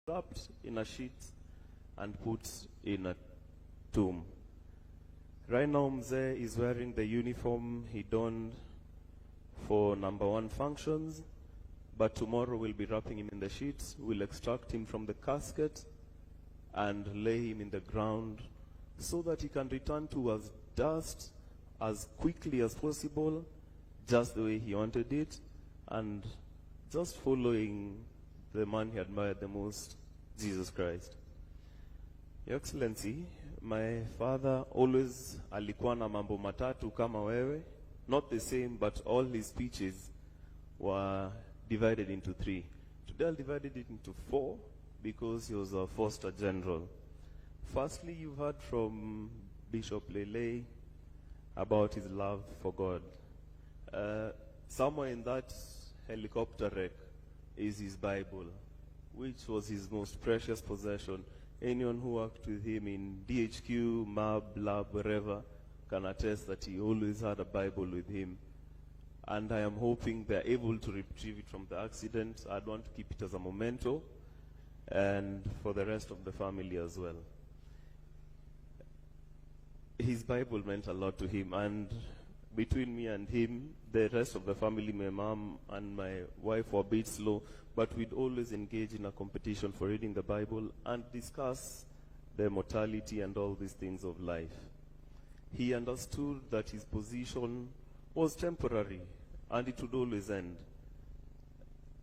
wrapped in a sheet and put in a tomb. Right now, Mzee is wearing the uniform he donned for number 1 functions, but tomorrow we'll be wrapping him in the sheets. We'll extract him from the casket and lay him in the ground so that he can return to us dust as quickly as possible, just the way he wanted it, and just following the man he admired the most, Jesus Christ. Your Excellency, my father always alikuwa na mambo matatu kama wewe, not the same, but all his speeches were divided into 3. Today I'll divide it into 4 because he was a Foster General. Firstly, you've heard from Bishop Lele about his love for God. Somewhere in that helicopter wreck is his Bible, which was his most precious possession. Anyone who worked with him in DHQ, MAB, Lab, wherever, can attest that he always had a Bible with him. And I am hoping they're able to retrieve it from the accident. I'd want to keep it as a memento, and for the rest of the family as well. His Bible meant a lot to him, and between me and him, the rest of the family, my mom and my wife, were a bit slow, but we'd always engage in a competition for reading the Bible and discuss the mortality and all these things of life. He understood that his position was temporary and it would always end.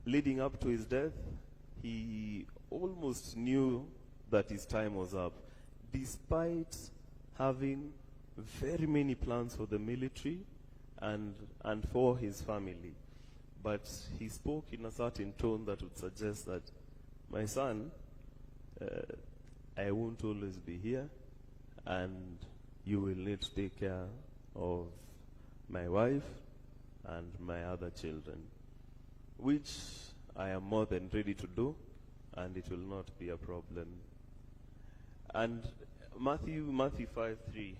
Leading up to his death, he almost knew that his time was up, despite having very many plans for the military and for his family. But he spoke in a certain tone that would suggest that, my son, I won't always be here, and you will need to take care of my wife and my other children, which I am more than ready to do, and it will not be a problem. And Matthew 5:3,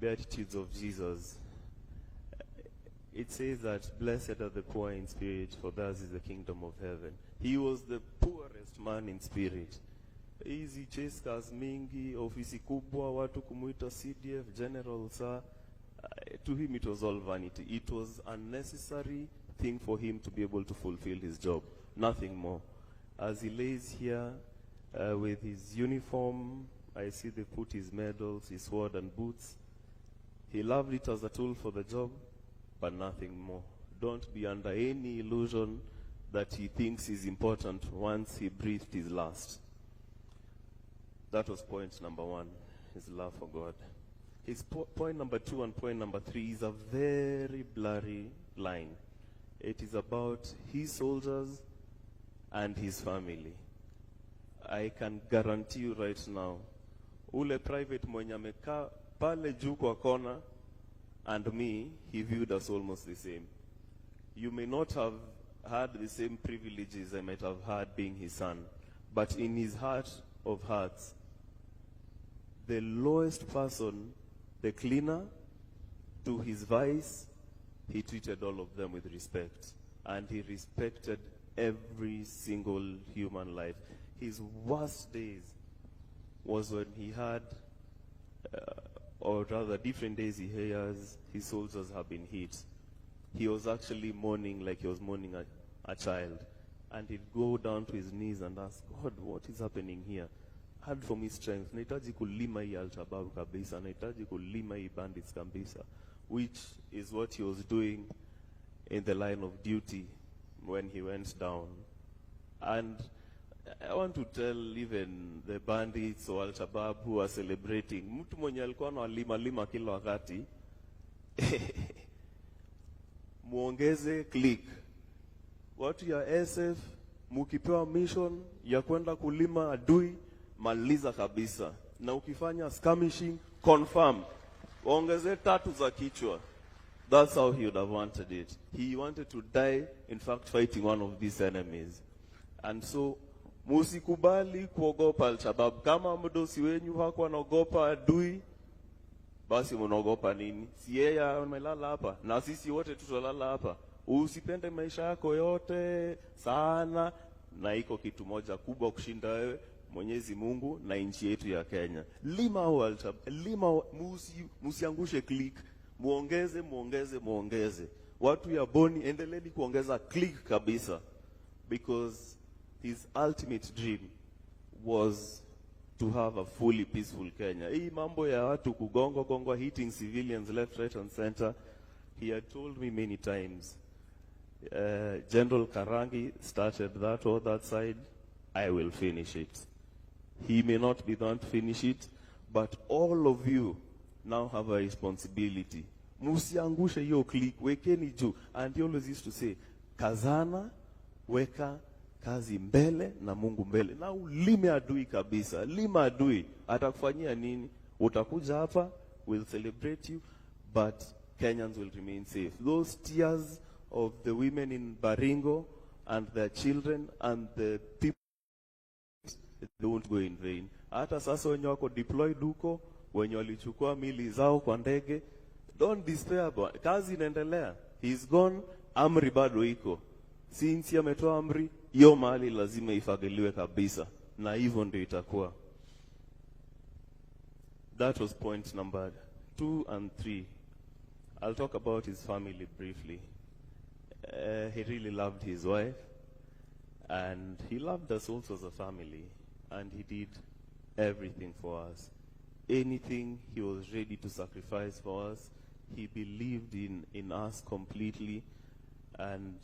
Beatitudes of Jesus, it says that blessed are the poor in spirit, for theirs is the kingdom of heaven. He was the poorest man in spirit. Hizi cheskas mingi, ofisi kubwa, watu kumuita CDF, general, sir, to him it was all vanity. It was a necessary thing for him to be able to fulfill his job, nothing more. As he lays here with his uniform, I see they put his medals, his sword and boots. He loved it as a tool for the job, but nothing more. Don't be under any illusion that he thinks is important once he breathed his last. That was point number 1, his love for God. His point number 2 and point number 3 is a very blurry line. It is about his soldiers and his family. I can guarantee you right now, ule private mwenye amekaa pale juu kwa kona and me, he viewed us almost the same. You may not have had the same privileges I might have had being his son, but in his heart of hearts, the lowest person, the cleaner, to his vice, he treated all of them with respect. And he respected every single human life. His worst days was when he had, or rather different days he hears his soldiers have been hit. He was actually mourning like he was mourning a child. And he'd go down to his knees and ask, God, what is happening here? Hard for me strength. Nahitaji kulima hii Al-Shabaab kabisa. Nahitaji kulima hii bandits kabisa. Which is what he was doing in the line of duty when he went down. And I want to tell even the bandits or Al-Shabaab who are celebrating, mtu mwenye alikuwa analima lima kila wakati, muongeze click. Watu ya SF, mukipewa mission ya kwenda kulima adui, maliza kabisa. Na ukifanya skirmishing, confirm. Waongeze 3 za kichwa. That's how he would have wanted it. He wanted to die, in fact, fighting one of these enemies. And so, musikubali kuogopa Al-Shabaab. Kama mdosi wenyu hakuwa anaogopa adui, basi mnaogopa nini? Si yeye amelala hapa, na sisi wote tutalala hapa. Usipende maisha yako yote sana, na iko kitu moja kubwa kushinda wewe, Mwenyezi Mungu na nchi yetu ya Kenya. Lima musiangushe click, muongeze. Watu ya Boni endeleeni kuongeza click kabisa, because his ultimate dream was to have a fully peaceful Kenya. Hii mambo ya watu kugongo hitting civilians left, right and center, he had told me many times, General Karangi started that side, I will finish it. He may not be the one to finish it, but all of you now have a responsibility. Musiangushe hiyo click, wekeni juu. And he always used to say, kazana, weka kazi mbele na Mungu mbele. Na ulime adui kabisa. Lima adui. Atakufanyia nini? Utakuja hapa, we'll celebrate you, but Kenyans will remain safe. Those tears of the women in Baringo and their children and the people, they won't go in vain. Hata sasa wenye wako deployed huko, wenye walichukua mili zao kwa ndege, don't despair, kazi inaendelea. He's gone, amri bado iko. Since ametoa amri, hiyo mahali lazima ifagiliwe kabisa. Na hivyo ndio itakuwa. That was point number 2 and 3. I'll talk about his family briefly. He really loved his wife, and he loved us also as a family, and he did everything for us. Anything he was ready to sacrifice for us. He believed in us completely. And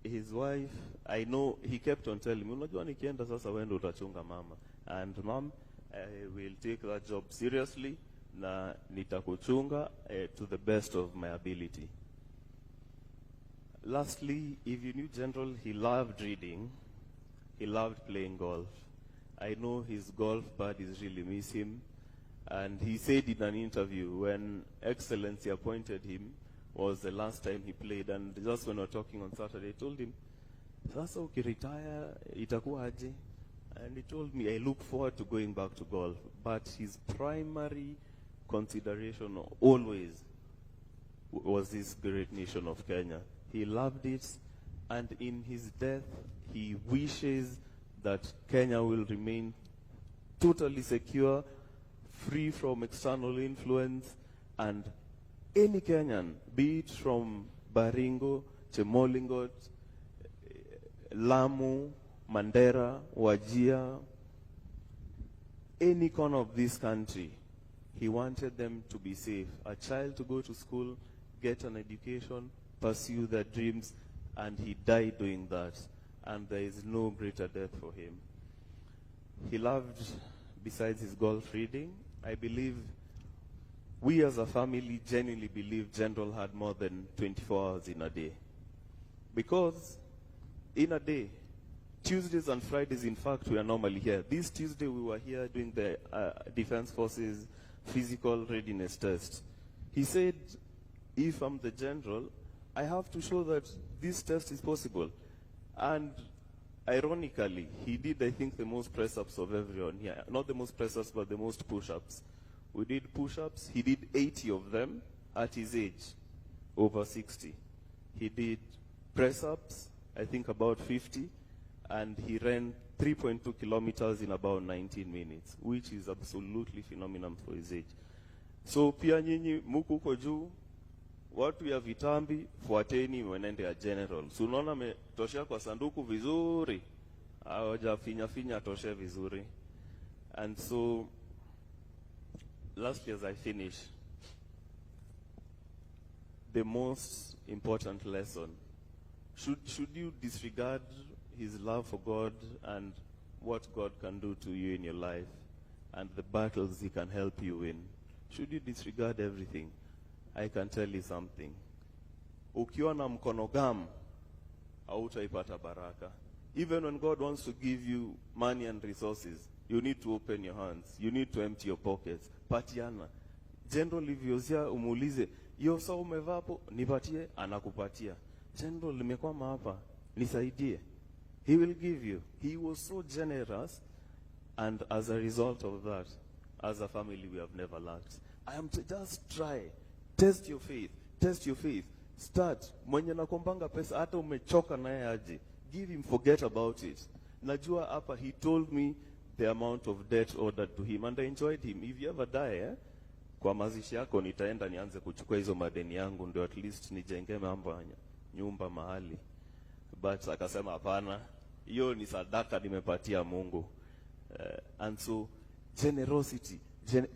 his wife, I know, he kept on telling me, unajua nikienda sasa wendo utachunga mama. And mom, I will take that job seriously, na nitakuchunga to the best of my ability. Lastly, if you knew General, he loved reading. He loved playing golf. I know his golf buddies really miss him. And he said in an interview, when Excellency appointed him, was the last time he played. And just when we were talking on Saturday, I told him, sasa ukiretire, itakuwa aje? And he told me, I look forward to going back to golf. But his primary consideration always was this great nation of Kenya. He loved it, and in his death, he wishes that Kenya will remain totally secure, free from external influence, and any Kenyan, be it from Baringo, Chemolingot, Lamu, Mandera, Wajir, any corner of this country, he wanted them to be safe. A child to go to school, get an education, pursue their dreams, and he died doing that. And there is no greater death for him. He loved, besides his golf reading, I believe, we as a family genuinely believe General had more than 24 hours in a day. Because in a day, Tuesdays and Fridays, in fact, we are normally here. This Tuesday, we were here doing the Defense Forces physical readiness test. He said, if I'm the General, I have to show that this test is possible. And ironically, he did, I think, the most press-ups of everyone here. Not the most press-ups, but the most push-ups. We did push-ups. He did 80 of them at his age, over 60. He did press-ups, I think about 50, and he ran 3.2 kilometers in about 19 minutes, which is absolutely phenomenal for his age. So pia nyinyi muku uko juu, watu ya vitambi, fuateni mwenende ya General. So unaona metoshea kwa sanduku vizuri, hawaja finya toshe vizuri. And so, lastly as I finish, the most important lesson, should you disregard his love for God and what God can do to you in your life and the battles he can help you in? Should you disregard everything? I can tell you something. Ukiwa na mkono gamu, hautaipata baraka. Even when God wants to give you money and resources, you need to open your hands. You need to empty your pockets. Patiana. General Liviozia umuulize, yo sa umevapo, nipatie, anakupatia. General, nimekwama hapa, nisaidie. He will give you. He was so generous, and as a result of that, as a family, we have never lacked. I am to just try. Test your faith. Test your faith. Start. Mwenye nakombanga pesa, hata umechoka naye aje. give him, forget about it. Najua hapa, he told me the amount of debt ordered to him, and I enjoyed him. If you ever die, kwa mazishi yako nitaenda nianze kuchukua hizo madeni yangu, ndio at least nijenge mambo nyumba mahali. But akasema hapana, hiyo ni sadaka nimepatia Mungu. And so generosity,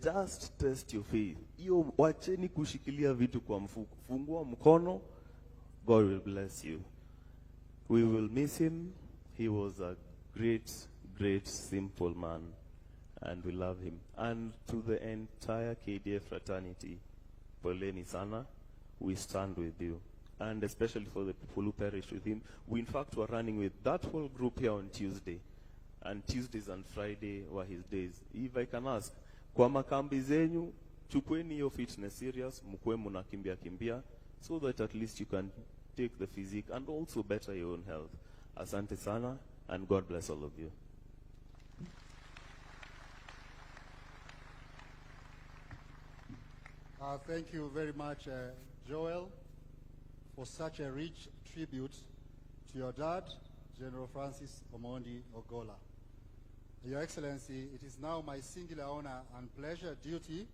just test your faith. Hiyo wacheni kushikilia vitu kwa mfuko. Fungua mkono, God will bless you. We will miss him. He was a great simple man, and we love him. And to the entire KDF fraternity, poleni sana, we stand with you. And especially for the people who perished with him. We in fact were running with that whole group here on Tuesday. And Tuesdays and Friday were his days. If I can ask, kwa makambi zenyu, chukweni hiyo fitness serious, mkwe kimbia, so that at least you can take the physique and also better your own health. Asante sana, and God bless all of you. Thank you very much, Joel, for such a rich tribute to your dad, General Francis Omondi Ogolla. Your Excellency, it is now my singular honor and pleasure duty